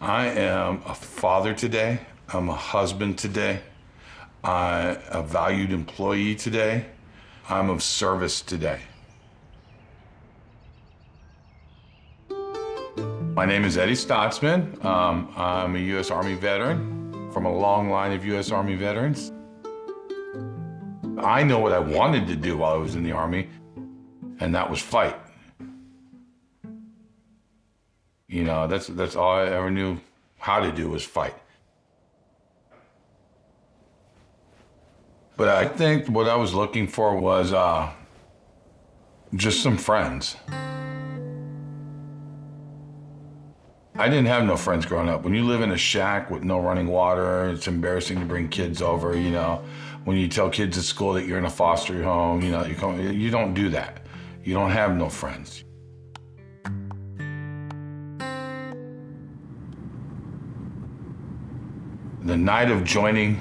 I am a father today. I'm a husband today. I'm a valued employee today. I'm of service today. My name is Eddie Statsmann. I'm a U.S. Army veteran from a long line of U.S. Army veterans. I know what I wanted to do while I was in the Army, and that was fight. You know, that's all I ever knew how to do was fight. But I think what I was looking for was just some friends. I didn't have no friends growing up. When you live in a shack with no running water, it's embarrassing to bring kids over, you know. When you tell kids at school that you're in a foster home, you know, you don't do that. You don't have no friends. The night of joining,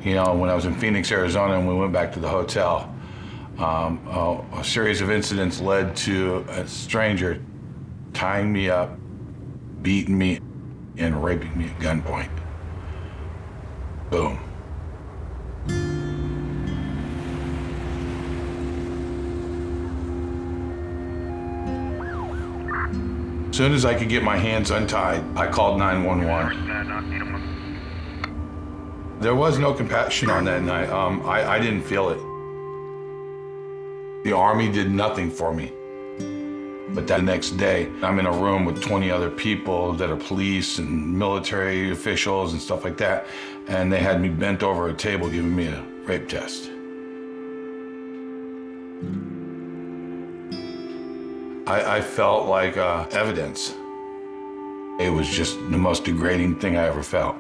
you know, when I was in Phoenix, Arizona, and we went back to the hotel, a series of incidents led to a stranger tying me up, beating me, and raping me at gunpoint. Boom. As soon as I could get my hands untied, I called 911. There was no compassion on that night. I didn't feel it. The Army did nothing for me. But that next day, I'm in a room with 20 other people that are police and military officials and stuff like that, and they had me bent over a table giving me a rape test. I felt like evidence. It was just the most degrading thing I ever felt.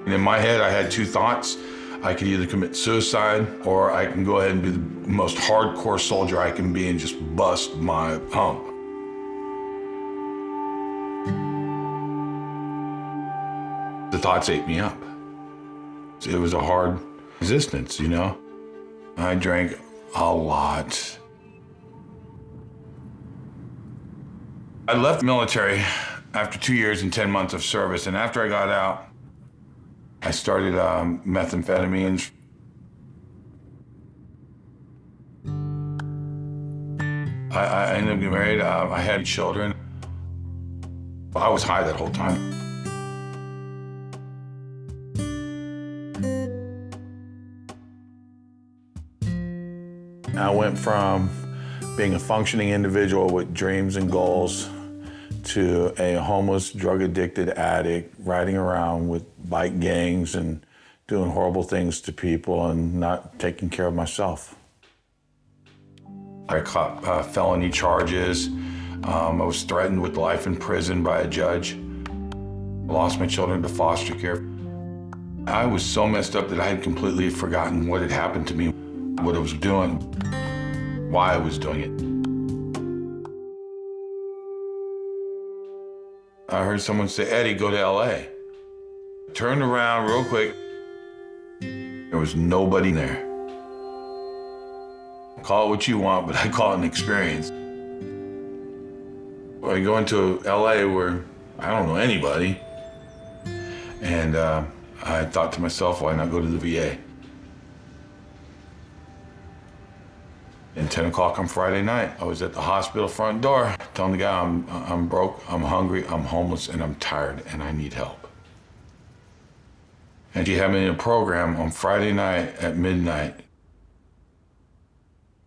In my head, I had two thoughts. I could either commit suicide or I can go ahead and be the most hardcore soldier I can be and just bust my hump. The thoughts ate me up. It was a hard existence, you know? I drank a lot. I left the military after 2 years and 10 months of service, and after I got out, I started methamphetamines. I ended up getting married. I had children. I was high that whole time. I went from being a functioning individual with dreams and goals to a homeless, drug-addicted addict riding around with bike gangs and doing horrible things to people and not taking care of myself. I caught felony charges. I was threatened with life in prison by a judge. I lost my children to foster care. I was so messed up that I had completely forgotten what had happened to me, what I was doing, why I was doing it. I heard someone say, "Eddie, go to LA." Turned around real quick. There was nobody there. Call it what you want, but I call it an experience. Well, I go into LA where I don't know anybody. And I thought to myself, why not go to the VA? And 10 o'clock on Friday night, I was at the hospital front door telling the guy I'm broke, I'm hungry, I'm homeless, and I'm tired, and I need help. And she had me in a program on Friday night at midnight.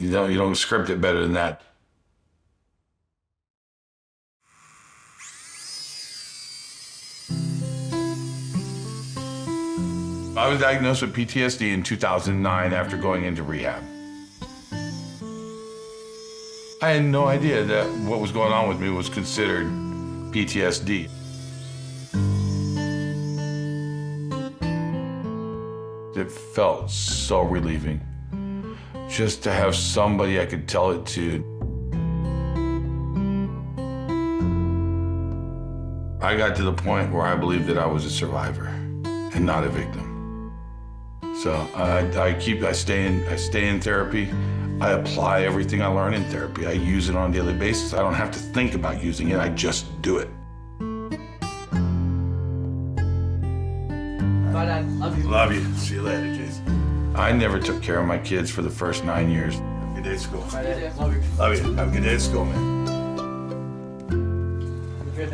You don't script it better than that. I was diagnosed with PTSD in 2009 after going into rehab. I had no idea that what was going on with me was considered PTSD. It felt so relieving just to have somebody I could tell it to. I got to the point where I believed that I was a survivor and not a victim. So I stay in therapy. I apply everything I learn in therapy. I use it on a daily basis. I don't have to think about using it, I just do it. Bye, Dad. Love you. Love you. See you later, Jason. I never took care of my kids for the first 9 years. Have a good day at school. Bye, Dad. Love you. Love you. Have a good day at school, man.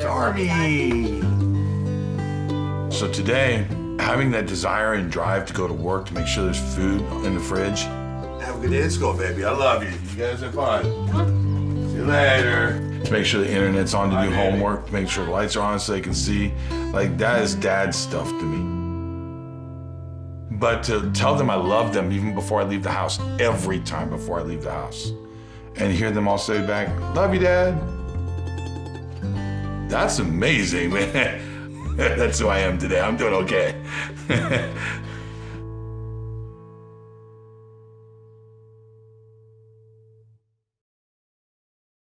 Darby! So today, having that desire and drive to go to work to make sure there's food in the fridge. Have a good day at school, baby. I love you. You guys are fun. See you later. To make sure the internet's on to do homework, to make sure the lights are on so they can see. Like, that is dad's stuff to me. But to tell them I love them even before I leave the house, every time before I leave the house. And hear them all say back, love you, Dad. That's amazing, man. That's who I am today. I'm doing okay.